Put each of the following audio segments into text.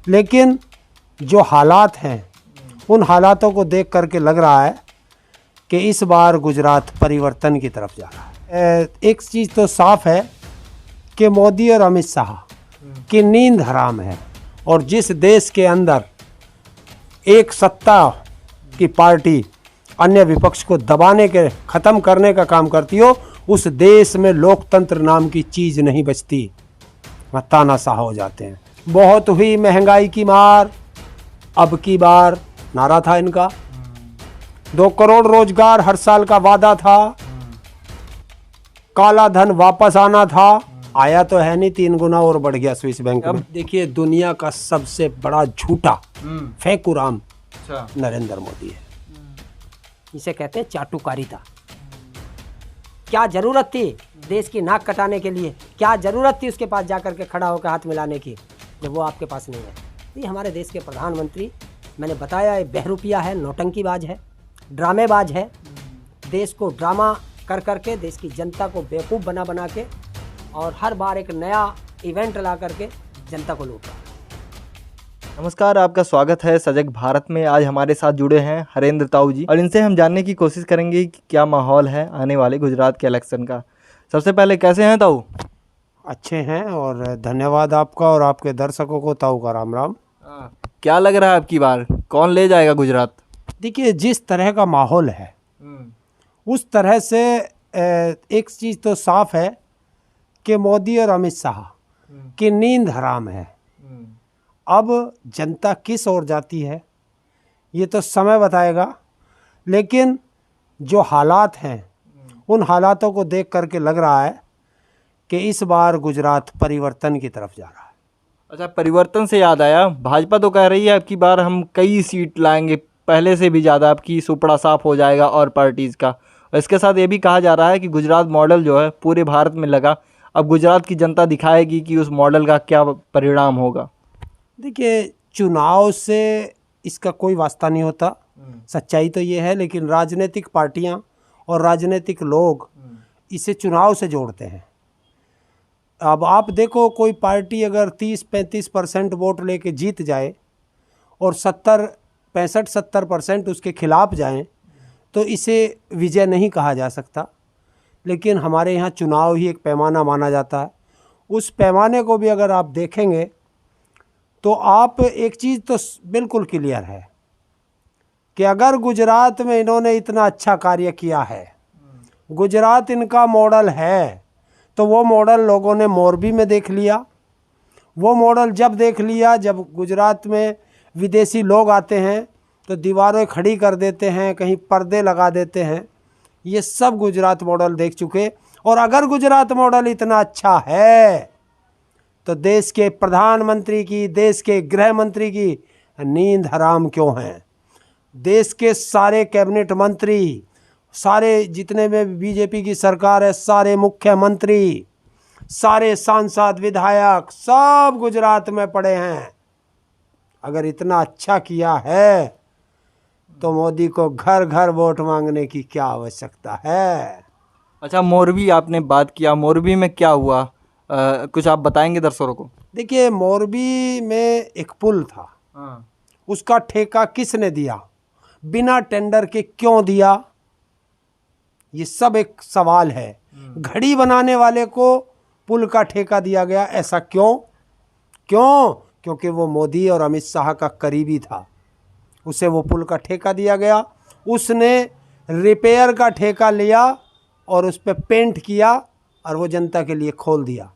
लेकिन जो हालात हैं उन हालातों को देख करके लग रहा है कि इस बार गुजरात परिवर्तन की तरफ जा रहा है। एक चीज़ तो साफ है कि मोदी और अमित शाह की नींद हराम है, और जिस देश के अंदर एक सत्ता की पार्टी अन्य विपक्ष को दबाने के ख़त्म करने का काम करती हो, उस देश में लोकतंत्र नाम की चीज़ नहीं बचती, वह तानाशाह हो जाते हैं। बहुत हुई महंगाई की मार, अब की बार नारा था इनका। 2 करोड़ रोजगार हर साल का वादा था, काला धन वापस आना था, आया तो है नहीं, 3 गुना और बढ़ गया स्विस बैंक में। देखिए, दुनिया का सबसे बड़ा झूठा फेकुराम नरेंद्र मोदी है। इसे कहते हैं चाटुकारिता। क्या जरूरत थी देश की नाक कटाने के लिए? क्या जरूरत थी उसके पास जाकर के खड़ा होकर हाथ मिलाने की, जब वो आपके पास नहीं है? ये हमारे देश के प्रधानमंत्री, मैंने बताया, ये बहरूपिया है, नौटंकीबाज है, ड्रामेबाज है। देश को ड्रामा कर करके देश की जनता को बेवकूफ़ बना बना के और हर बार एक नया इवेंट ला करके जनता को लूट रहा है। नमस्कार, आपका स्वागत है सजग भारत में। आज हमारे साथ जुड़े हैं हरेंद्र ताऊ जी, और इनसे हम जानने की कोशिश करेंगे कि क्या माहौल है आने वाले गुजरात के इलेक्शन का। सबसे पहले कैसे हैं ताऊ? अच्छे हैं, और धन्यवाद आपका और आपके दर्शकों को ताऊ का राम राम। क्या लग रहा है आपकी बार कौन ले जाएगा गुजरात? देखिए, जिस तरह का माहौल है उस तरह से एक चीज़ तो साफ है कि मोदी और अमित शाह की नींद हराम है। अब जनता किस ओर जाती है ये तो समय बताएगा, लेकिन जो हालात हैं उन हालातों को देख करके लग रहा है कि इस बार गुजरात परिवर्तन की तरफ जा रहा है। अच्छा, परिवर्तन से याद आया, भाजपा तो कह रही है आपकी बार हम कई सीट लाएंगे, पहले से भी ज़्यादा, आपकी सुपड़ा साफ हो जाएगा और पार्टीज़ का। और इसके साथ ये भी कहा जा रहा है कि गुजरात मॉडल जो है पूरे भारत में लगा, अब गुजरात की जनता दिखाएगी कि उस मॉडल का क्या परिणाम होगा। देखिए, चुनाव से इसका कोई वास्ता नहीं होता, सच्चाई तो ये है, लेकिन राजनीतिक पार्टियां और राजनीतिक लोग इसे चुनाव से जोड़ते हैं। अब आप देखो, कोई पार्टी अगर 30-35% वोट लेके जीत जाए और 65-70% उसके खिलाफ जाएं, तो इसे विजय नहीं कहा जा सकता। लेकिन हमारे यहाँ चुनाव ही एक पैमाना माना जाता है। उस पैमाने को भी अगर आप देखेंगे तो आप एक चीज़ तो बिल्कुल क्लियर है कि अगर गुजरात में इन्होंने इतना अच्छा कार्य किया है, गुजरात इनका मॉडल है, तो वो मॉडल लोगों ने मोरबी में देख लिया। वो मॉडल जब देख लिया, जब गुजरात में विदेशी लोग आते हैं तो दीवारें खड़ी कर देते हैं, कहीं पर्दे लगा देते हैं, ये सब गुजरात मॉडल देख चुके। और अगर गुजरात मॉडल इतना अच्छा है तो देश के प्रधानमंत्री की, देश के गृह मंत्री की नींद हराम क्यों है? देश के सारे कैबिनेट मंत्री, सारे जितने में बीजेपी की सरकार है, सारे मुख्यमंत्री, सारे सांसद, विधायक सब गुजरात में पड़े हैं। अगर इतना अच्छा किया है तो मोदी को घर घर वोट मांगने की क्या आवश्यकता है? अच्छा, मोरबी आपने बात किया, मोरबी में क्या हुआ? कुछ आप बताएंगे दर्शकों को? देखिए, मोरबी में एक पुल था, उसका ठेका किसने दिया, बिना टेंडर के क्यों दिया, ये सब एक सवाल है। घड़ी बनाने वाले को पुल का ठेका दिया गया, ऐसा क्यों? क्योंकि वो मोदी और अमित शाह का करीबी था, उसे वो पुल का ठेका दिया गया। उसने रिपेयर का ठेका लिया और उस पर पेंट किया और वो जनता के लिए खोल दिया।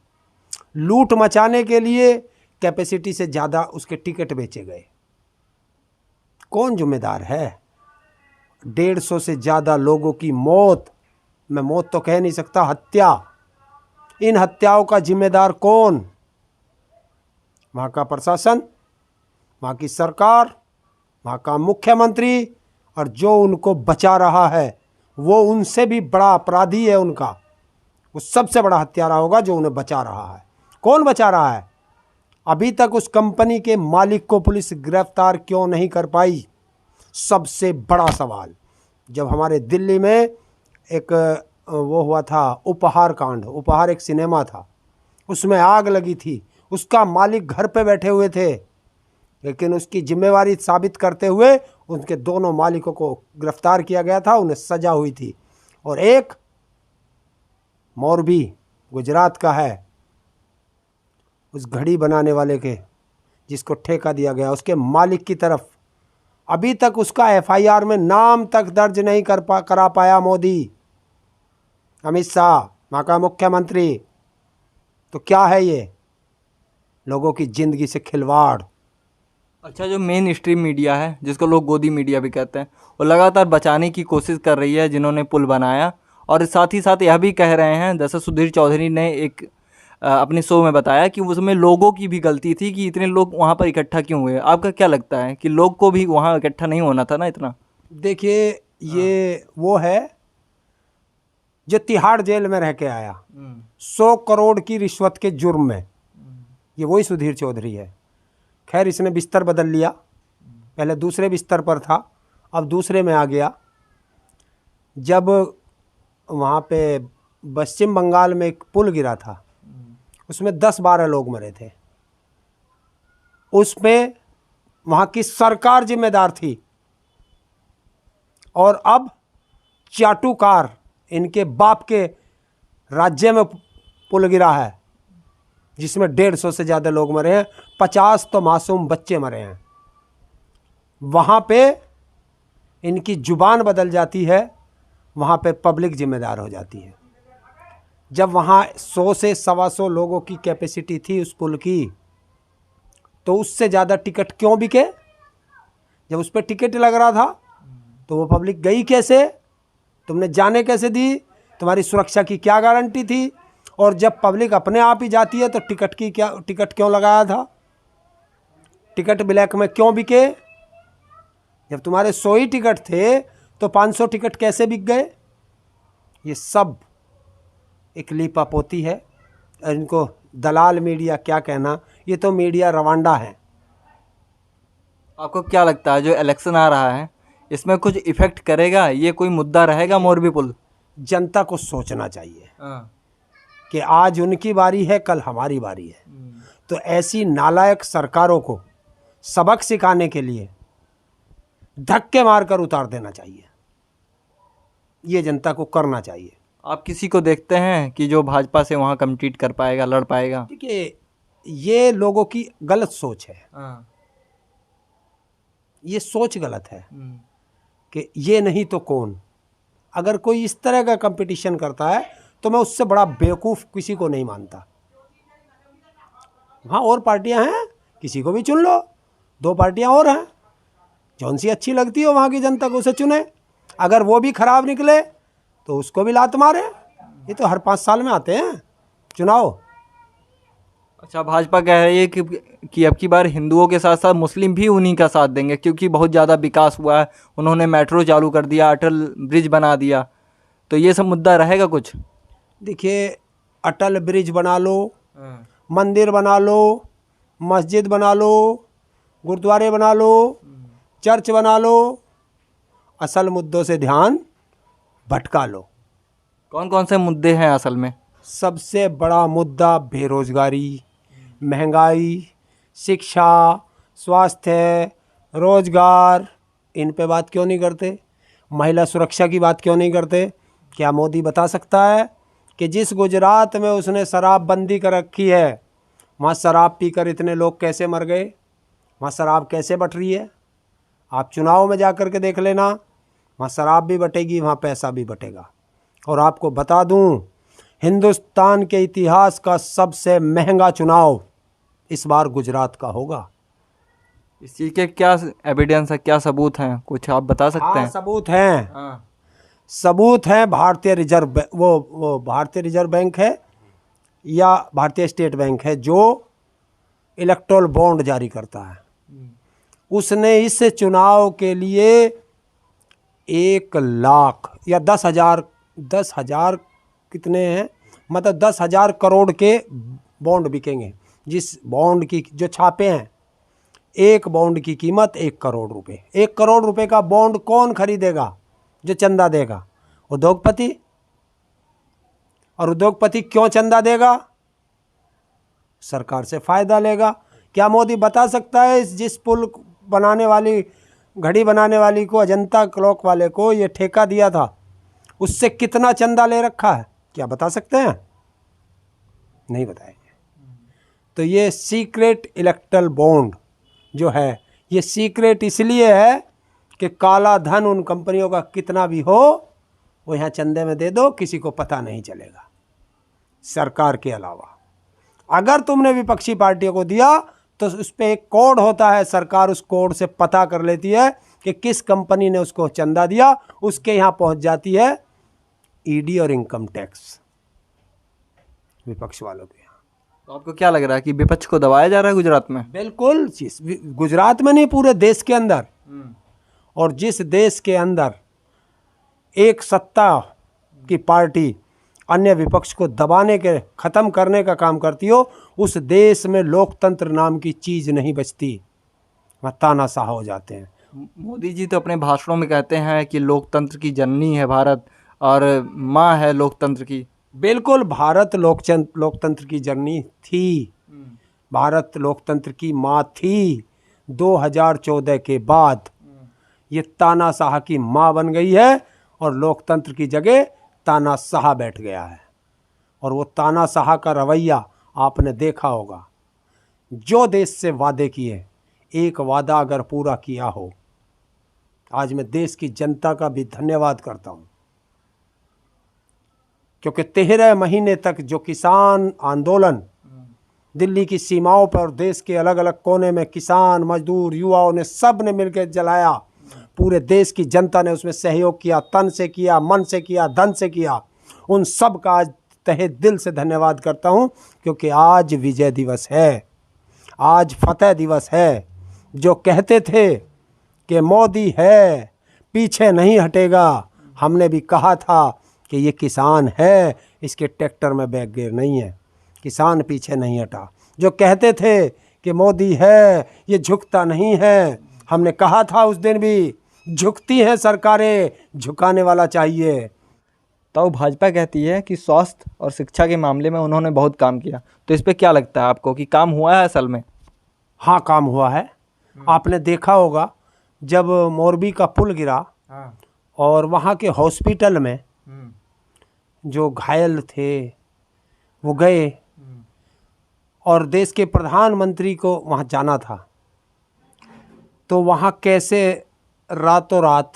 लूट मचाने के लिए कैपेसिटी से ज़्यादा उसके टिकट बेचे गए। कौन जिम्मेदार है? 150 से ज़्यादा लोगों की मौत, मैं मौत तो कह नहीं सकता, हत्या। इन हत्याओं का जिम्मेदार कौन? वहाँ का प्रशासन, वहाँ की सरकार, वहाँ का मुख्यमंत्री, और जो उनको बचा रहा है वो उनसे भी बड़ा अपराधी है। उनका वो सबसे बड़ा हत्यारा होगा जो उन्हें बचा रहा है। कौन बचा रहा है? अभी तक उस कंपनी के मालिक को पुलिस गिरफ्तार क्यों नहीं कर पाई? सबसे बड़ा सवाल। जब हमारे दिल्ली में एक वो हुआ था, उपहार कांड, उपहार एक सिनेमा था, उसमें आग लगी थी, उसका मालिक घर पे बैठे हुए थे, लेकिन उसकी जिम्मेवारी साबित करते हुए उनके दोनों मालिकों को गिरफ्तार किया गया था, उन्हें सजा हुई थी। और एक मोरबी गुजरात का है, उस घड़ी बनाने वाले के जिसको ठेका दिया गया, उसके मालिक की तरफ अभी तक उसका एफआईआर में नाम तक दर्ज नहीं करा पाया मोदी, अमित शाह, वहाँ का मुख्यमंत्री। तो क्या है ये? लोगों की ज़िंदगी से खिलवाड़। अच्छा, जो मेन स्ट्रीम मीडिया है, जिसको लोग गोदी मीडिया भी कहते हैं, वो लगातार बचाने की कोशिश कर रही है जिन्होंने पुल बनाया, और साथ ही साथ यह भी कह रहे हैं, जैसे सुधीर चौधरी ने एक अपने शो में बताया कि उसमें लोगों की भी गलती थी कि इतने लोग वहाँ पर इकट्ठा क्यों हुए। आपका क्या लगता है कि लोग को भी वहाँ इकट्ठा नहीं होना था ना इतना? देखिए, ये वो है जो तिहाड़ जेल में रह के आया 100 करोड़ की रिश्वत के जुर्म में, ये वही सुधीर चौधरी है। खैर, इसने बिस्तर बदल लिया, पहले दूसरे बिस्तर पर था, अब दूसरे में आ गया। जब वहाँ पे पश्चिम बंगाल में एक पुल गिरा था, उसमें 10-12 लोग मरे थे, उसमें वहाँ की सरकार जिम्मेदार थी। और अब चाटुकार, इनके बाप के राज्य में पुल गिरा है जिसमें 150 से ज़्यादा लोग मरे हैं, 50 तो मासूम बच्चे मरे हैं। वहाँ पे इनकी जुबान बदल जाती है, वहाँ पे पब्लिक जिम्मेदार हो जाती है। जब वहाँ 100 से 125 लोगों की कैपेसिटी थी उस पुल की, तो उससे ज़्यादा टिकट क्यों बिके? जब उस पर टिकट लग रहा था तो वो पब्लिक गई कैसे? तुमने जाने कैसे दी? तुम्हारी सुरक्षा की क्या गारंटी थी? और जब पब्लिक अपने आप ही जाती है तो टिकट क्यों लगाया था? टिकट ब्लैक में क्यों बिके? जब तुम्हारे 100 ही टिकट थे तो 500 टिकट कैसे बिक गए? ये सब एक लीपापोती है। और इनको दलाल मीडिया क्या कहना, ये तो मीडिया रवांडा है। आपको क्या लगता है जो इलेक्शन आ रहा है इसमें कुछ इफेक्ट करेगा? ये कोई मुद्दा रहेगा मोरबी पुल? जनता को सोचना चाहिए कि आज उनकी बारी है, कल हमारी बारी है। तो ऐसी नालायक सरकारों को सबक सिखाने के लिए धक्के मारकर उतार देना चाहिए, ये जनता को करना चाहिए। आप किसी को देखते हैं कि जो भाजपा से वहाँ कम्पीट कर पाएगा, लड़ पाएगा? देखिए, ये लोगों की गलत सोच है, ये सोच गलत है कि ये नहीं तो कौन। अगर कोई इस तरह का कंपटीशन करता है तो मैं उससे बड़ा बेवकूफ़ किसी को नहीं मानता। वहाँ और पार्टियां हैं, किसी को भी चुन लो, 2 पार्टियां और हैं, जौन सी अच्छी लगती हो वहाँ की जनता को उसे चुने। अगर वो भी खराब निकले तो उसको भी लात मारे। ये तो हर 5 साल में आते हैं चुनाव। अच्छा, भाजपा कह रही है कि अब की बार हिंदुओं के साथ साथ मुस्लिम भी उन्हीं का साथ देंगे क्योंकि बहुत ज़्यादा विकास हुआ है, उन्होंने मेट्रो चालू कर दिया, अटल ब्रिज बना दिया। तो ये सब मुद्दा रहेगा कुछ? देखिए, अटल ब्रिज बना लो, मंदिर बना लो, मस्जिद बना लो, गुरुद्वारे बना लो, चर्च बना लो, असल मुद्दों से ध्यान भटका लो। कौन कौन से मुद्दे हैं असल में? सबसे बड़ा मुद्दा बेरोजगारी, महंगाई, शिक्षा, स्वास्थ्य, रोजगार, इन पे बात क्यों नहीं करते? महिला सुरक्षा की बात क्यों नहीं करते? क्या मोदी बता सकता है कि जिस गुजरात में उसने शराब बंदी कर रखी है, वहाँ शराब पीकर इतने लोग कैसे मर गए, वहाँ शराब कैसे बट रही है? आप चुनाव में जा कर के देख लेना, वहाँ शराब भी बटेगी, वहाँ पैसा भी बटेगा। और आपको बता दूं, हिंदुस्तान के इतिहास का सबसे महंगा चुनाव इस बार गुजरात का होगा। इस चीज़ के क्या एविडेंस है, क्या सबूत हैं, कुछ आप बता सकते हैं? सबूत हैं, सबूत हैं। भारतीय रिजर्व वो भारतीय रिजर्व बैंक है या भारतीय स्टेट बैंक है जो इलेक्टोरल बॉन्ड जारी करता है, उसने इस चुनाव के लिए 1 लाख या 10,000 कितने हैं, मतलब 10,000 करोड़ के बॉन्ड बिकेंगे। जिस बॉन्ड की जो छापे हैं, एक बॉन्ड की कीमत 1 करोड़ रुपए। 1 करोड़ रुपए का बॉन्ड कौन खरीदेगा? जो चंदा देगा, उद्योगपति। और उद्योगपति क्यों चंदा देगा? सरकार से फायदा लेगा। क्या मोदी बता सकता है जिस पुल बनाने वाली, घड़ी बनाने वाली को, अजंता क्लॉक वाले को ये ठेका दिया था, उससे कितना चंदा ले रखा है? क्या बता सकते हैं? नहीं बताएंगे। तो ये सीक्रेट इलेक्टरल बॉन्ड जो है, ये सीक्रेट इसलिए है कि काला धन उन कंपनियों का कितना भी हो, वो यहाँ चंदे में दे दो, किसी को पता नहीं चलेगा सरकार के अलावा। अगर तुमने विपक्षी पार्टियों को दिया तो उस पर एक कोड होता है, सरकार उस कोड से पता कर लेती है कि किस कंपनी ने उसको चंदा दिया, उसके यहाँ पहुँच जाती है ईडी और इनकम टैक्स विपक्ष वालों के यहाँ। तो आपको क्या लग रहा है कि विपक्ष को दबाया जा रहा है गुजरात में? बिल्कुल, गुजरात में नहीं, पूरे देश के अंदर। और जिस देश के अंदर एक सत्ता की पार्टी अन्य विपक्ष को दबाने के, ख़त्म करने का काम करती हो, उस देश में लोकतंत्र नाम की चीज़ नहीं बचती, वह तानाशाह हो जाते हैं। मोदी जी तो अपने भाषणों में कहते हैं कि लोकतंत्र की जननी है भारत और माँ है लोकतंत्र की। बिल्कुल, भारत लोकतंत्र की जननी थी, भारत लोकतंत्र की माँ थी। 2014 के बाद ये तानाशाह की माँ बन गई है और लोकतंत्र की जगह तानाशाह बैठ गया है। और वो तानाशाह का रवैया आपने देखा होगा। जो देश से वादे किए, एक वादा अगर पूरा किया हो, आज मैं देश की जनता का भी धन्यवाद करता हूँ, क्योंकि 13 महीने तक जो किसान आंदोलन दिल्ली की सीमाओं पर, देश के अलग अलग कोने में किसान, मजदूर, युवाओं ने, सब ने मिलकर जलाया, पूरे देश की जनता ने उसमें सहयोग किया, तन से किया, मन से किया, धन से किया। उन सब का आज तहे दिल से धन्यवाद करता हूँ, क्योंकि आज विजय दिवस है, आज फतेह दिवस है। जो कहते थे कि मोदी है, पीछे नहीं हटेगा, हमने भी कहा था कि ये किसान है, इसके ट्रैक्टर में बैकगियर नहीं है, किसान पीछे नहीं हटा। जो कहते थे कि मोदी है, ये झुकता नहीं है, हमने कहा था उस दिन भी, झुकती हैं सरकारें, झुकाने वाला चाहिए। तो भाजपा कहती है कि स्वास्थ्य और शिक्षा के मामले में उन्होंने बहुत काम किया, तो इस पे क्या लगता है आपको कि काम हुआ है असल में? हाँ, काम हुआ है। आपने देखा होगा जब मोरबी का पुल गिरा और वहाँ के हॉस्पिटल में जो घायल थे वो गए, और देश के प्रधानमंत्री को वहाँ जाना था, तो वहाँ कैसे रातों रात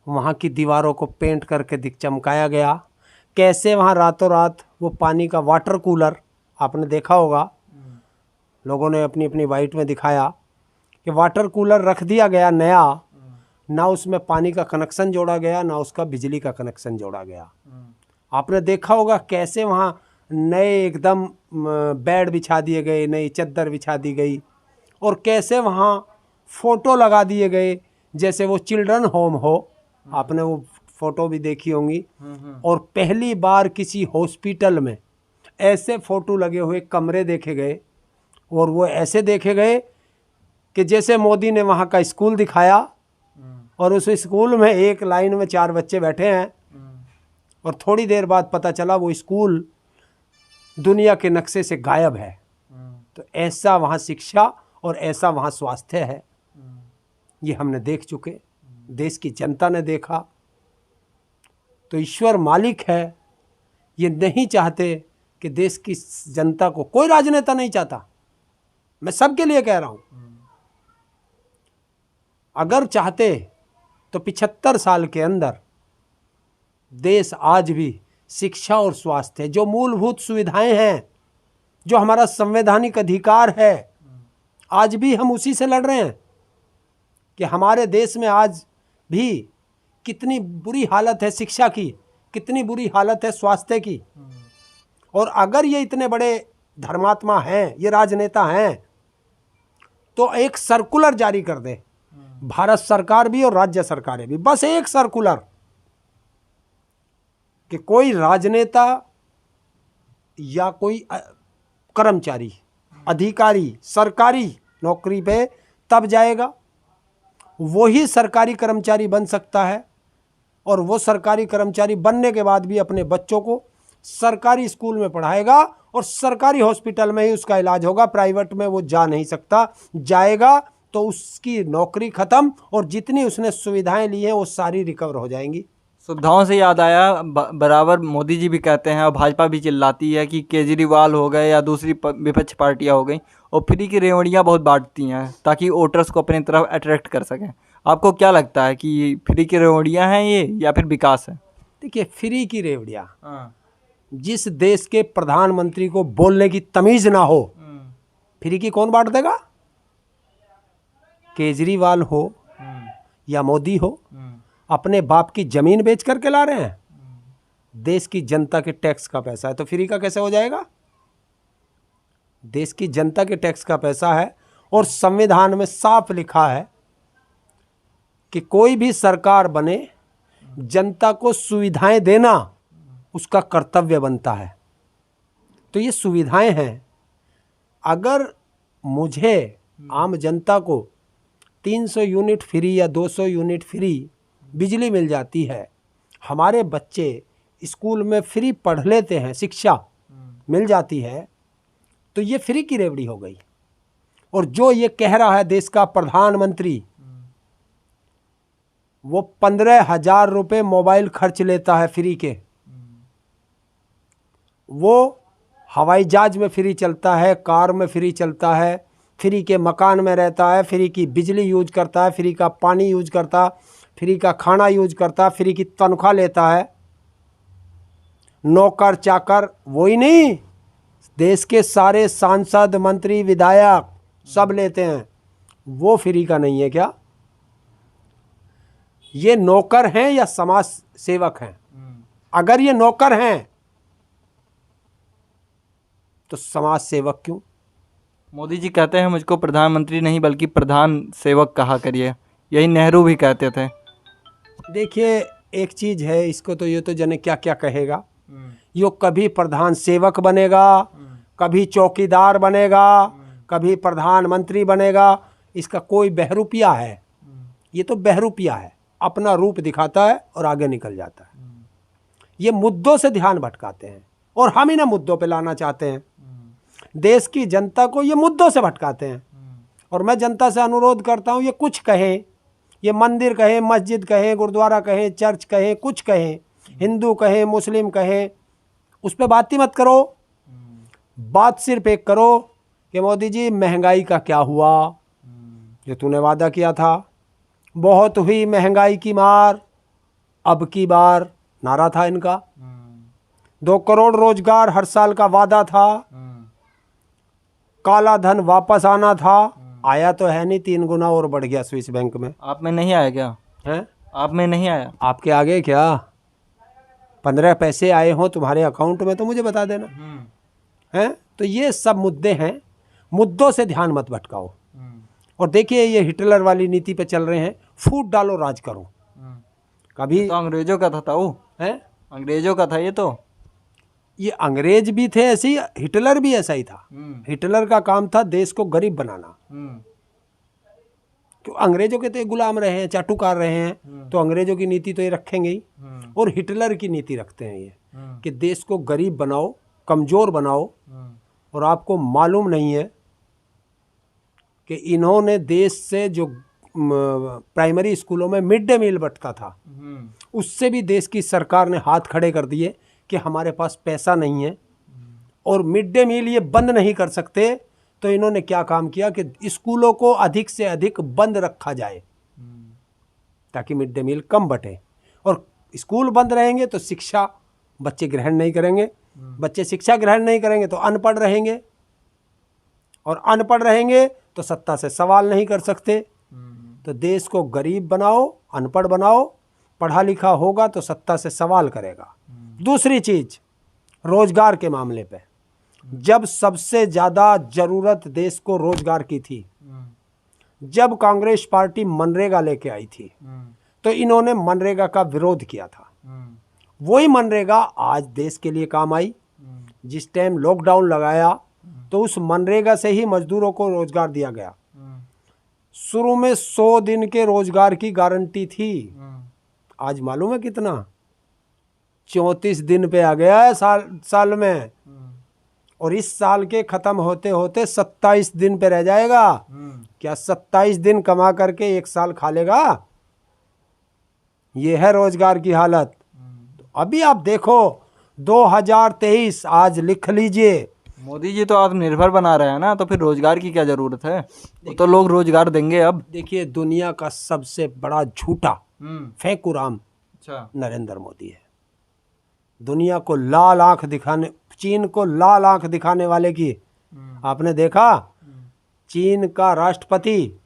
वहाँ की दीवारों को पेंट करके चमकाया गया, कैसे वहाँ रातों रात वो पानी का वाटर कूलर, आपने देखा होगा, लोगों ने अपनी अपनी वाइट में दिखाया कि वाटर कूलर रख दिया गया नया, ना उसमें पानी का कनेक्शन जोड़ा गया, ना उसका बिजली का कनेक्शन जोड़ा गया। आपने देखा होगा कैसे वहाँ नए एकदम बेड बिछा दिए गए, नई चद्दर बिछा दी गई, और कैसे वहाँ फ़ोटो लगा दिए गए जैसे वो चिल्ड्रन होम हो। आपने वो फ़ोटो भी देखी होंगी। और पहली बार किसी हॉस्पिटल में ऐसे फ़ोटो लगे हुए कमरे देखे गए, और वो ऐसे देखे गए कि जैसे मोदी ने वहाँ का स्कूल दिखाया, और उस स्कूल में एक लाइन में 4 बच्चे बैठे हैं, और थोड़ी देर बाद पता चला वो स्कूल दुनिया के नक्शे से गायब है। तो ऐसा वहाँ शिक्षा और ऐसा वहाँ स्वास्थ्य है, ये हमने देख चुके, देश की जनता ने देखा। तो ईश्वर मालिक है, ये नहीं चाहते कि देश की जनता को, कोई राजनेता नहीं चाहता, मैं सबके लिए कह रहा हूँ, अगर चाहते तो 75 साल के अंदर देश आज भी शिक्षा और स्वास्थ्य, जो मूलभूत सुविधाएं हैं, जो हमारा संवैधानिक अधिकार है, आज भी हम उसी से लड़ रहे हैं। कि हमारे देश में आज भी कितनी बुरी हालत है शिक्षा की, कितनी बुरी हालत है स्वास्थ्य की। और अगर ये इतने बड़े धर्मात्मा हैं, ये राजनेता हैं, तो एक सर्कुलर जारी कर दे, भारत सरकार भी और राज्य सरकारें भी, बस एक सर्कुलर, कि कोई राजनेता या कोई कर्मचारी, अधिकारी सरकारी नौकरी पे तब जाएगा, वही सरकारी कर्मचारी बन सकता है, और वो सरकारी कर्मचारी बनने के बाद भी अपने बच्चों को सरकारी स्कूल में पढ़ाएगा और सरकारी हॉस्पिटल में ही उसका इलाज होगा, प्राइवेट में वो जा नहीं सकता। जाएगा तो उसकी नौकरी खत्म और जितनी उसने सुविधाएं ली हैं वो सारी रिकवर हो जाएंगी। सुविधाओं से याद आया, बराबर मोदी जी भी कहते हैं और भाजपा भी चिल्लाती है कि केजरीवाल हो गए या दूसरी विपक्ष पार्टियां हो गई और फ्री की रेवड़ियाँ बहुत बांटती हैं ताकि वोटर्स को अपनी तरफ अट्रैक्ट कर सकें। आपको क्या लगता है कि फ्री की रेवड़ियाँ हैं ये या फिर विकास है? देखिए, फ्री की रेवड़ियाँ, जिस देश के प्रधानमंत्री को बोलने की तमीज ना हो, फ्री की कौन बांट देगा? केजरीवाल हो या मोदी हो, अपने बाप की जमीन बेच करके ला रहे हैं। देश की जनता के टैक्स का पैसा है तो फ्री का कैसे हो जाएगा? देश की जनता के टैक्स का पैसा है और संविधान में साफ लिखा है कि कोई भी सरकार बने, जनता को सुविधाएं देना उसका कर्तव्य बनता है। तो ये सुविधाएं हैं। अगर मुझे आम जनता को 300 यूनिट फ्री या 200 यूनिट फ्री बिजली मिल जाती है, हमारे बच्चे स्कूल में फ्री पढ़ लेते हैं, शिक्षा मिल जाती है, तो ये फ्री की रेवड़ी हो गई। और जो ये कह रहा है देश का प्रधानमंत्री, वो 15,000 रुपये मोबाइल खर्च लेता है फ्री के, वो हवाई जहाज में फ्री चलता है, कार में फ्री चलता है, फ्री के मकान में रहता है, फ्री की बिजली यूज करता है, फ्री का पानी यूज करता, फ्री का खाना यूज करता, फ्री की तनख्वाह लेता है। नौकर चाकर वही नहीं, देश के सारे सांसद, मंत्री, विधायक सब लेते हैं। वो फ्री का नहीं है क्या? ये नौकर हैं या समाज सेवक हैं? अगर ये नौकर हैं तो समाज सेवक क्यों? मोदी जी कहते हैं मुझको प्रधानमंत्री नहीं बल्कि प्रधान सेवक कहा करिए, यही नेहरू भी कहते थे। देखिए, एक चीज है, इसको तो ये तो जाने क्या क्या कहेगा। यो कभी प्रधान सेवक बनेगा, कभी चौकीदार बनेगा, कभी प्रधानमंत्री बनेगा। इसका कोई बहरूपिया है? ये तो बहरूपिया है, अपना रूप दिखाता है और आगे निकल जाता है। ये मुद्दों से ध्यान भटकाते हैं और हम इन्हें मुद्दों पे लाना चाहते हैं। देश की जनता को ये मुद्दों से भटकाते हैं। और मैं जनता से अनुरोध करता हूँ, ये कुछ कहें, ये मंदिर कहें, मस्जिद कहें, गुरुद्वारा कहें, चर्च कहें, कुछ कहें, हिंदू कहें, मुस्लिम कहें, उस पर बात ही मत करो। बात सिर्फ एक करो कि मोदी जी महंगाई का क्या हुआ, जो तूने वादा किया था। बहुत हुई महंगाई की मार, अब की बार नारा था इनका। 2 करोड़ रोजगार हर साल का वादा था, काला धन वापस आना था, आया तो है नहीं, 3 गुना और बढ़ गया स्विस बैंक में। आप में नहीं आया क्या? हैं? आप में नहीं आया? आपके आगे क्या 15 पैसे आए हों तुम्हारे अकाउंट में तो मुझे बता देना। हैं? तो ये सब मुद्दे हैं, मुद्दों से ध्यान मत भटकाओ। और देखिए, ये हिटलर वाली नीति पे चल रहे हैं, फूट डालो राज करो। कभी तो अंग्रेजों का था वो है, अंग्रेजों का था ये अंग्रेज भी थे ऐसे ही, हिटलर भी ऐसा ही था। हिटलर का काम था देश को गरीब बनाना। क्यों? अंग्रेजों के तो ये गुलाम रहे हैं, चाटुकार रहे हैं, तो अंग्रेजों की नीति तो ये रखेंगे ही। और हिटलर की नीति रखते हैं ये कि देश को गरीब बनाओ, कमज़ोर बनाओ। और आपको मालूम नहीं है कि इन्होंने देश से जो प्राइमरी स्कूलों में मिड डे मील बंटता था, उससे भी देश की सरकार ने हाथ खड़े कर दिए कि हमारे पास पैसा नहीं है और मिड डे मील ये बंद नहीं कर सकते। तो इन्होंने क्या काम किया कि स्कूलों को अधिक से अधिक बंद रखा जाए ताकि मिड डे मील कम बटे। और स्कूल बंद रहेंगे तो शिक्षा बच्चे ग्रहण नहीं करेंगे, बच्चे शिक्षा ग्रहण नहीं करेंगे तो अनपढ़ रहेंगे, और अनपढ़ रहेंगे तो सत्ता से सवाल नहीं कर सकते। तो देश को गरीब बनाओ, अनपढ़ बनाओ, पढ़ा लिखा होगा तो सत्ता से सवाल करेगा। दूसरी चीज, रोजगार के मामले पे, जब सबसे ज़्यादा ज़रूरत देश को रोजगार की थी, जब कांग्रेस पार्टी मनरेगा लेके आई थी, तो इन्होंने मनरेगा का विरोध किया था। वही मनरेगा आज देश के लिए काम आई। जिस टाइम लॉकडाउन लगाया तो उस मनरेगा से ही मजदूरों को रोजगार दिया गया। शुरू में 100 दिन के रोजगार की गारंटी थी, आज मालूम है कितना? 34 दिन पे आ गया है साल में, और इस साल के खत्म होते होते 27 दिन पे रह जाएगा। क्या 27 दिन कमा करके एक साल खा लेगा? ये है रोजगार की हालत। तो अभी आप देखो 2023 आज लिख लीजिए। मोदी जी तो आत्मनिर्भर बना रहे हैं ना, तो फिर रोजगार की क्या जरूरत है? वो तो लोग रोजगार देंगे अब। देखिए दुनिया का सबसे बड़ा झूठा फेंकुराम अच्छा। नरेंद्र मोदी है। दुनिया को लाल आंख दिखाने, चीन को लाल आंख दिखाने वाले की आपने देखा? चीन का राष्ट्रपति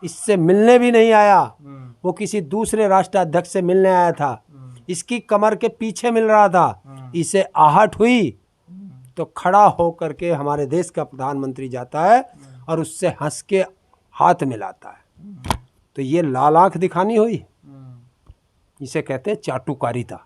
इससे मिलने भी नहीं आया, वो किसी दूसरे राष्ट्राध्यक्ष से मिलने आया था। इसकी कमर के पीछे मिल रहा था। इसे आहट हुई तो खड़ा होकर के हमारे देश का प्रधानमंत्री जाता है और उससे हंस के हाथ मिलाता है। तो ये लाल आंख दिखानी हुई, इसे कहते हैं चाटुकारिता।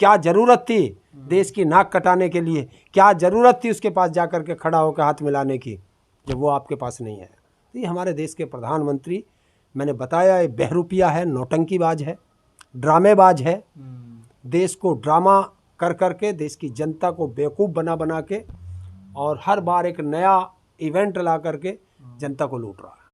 क्या जरूरत थी देश की नाक कटाने के लिए? क्या जरूरत थी उसके पास जाकर के खड़ा होकर हाथ मिलाने की, जब वो आपके पास नहीं है? तो ये हमारे देश के प्रधानमंत्री, मैंने बताया, ये बहरूपिया है, नौटंकीबाज है, ड्रामेबाज है। देश को ड्रामा कर करके देश की जनता को बेवकूफ़ बना के और हर बार एक नया इवेंट ला करके जनता को लूट रहा है।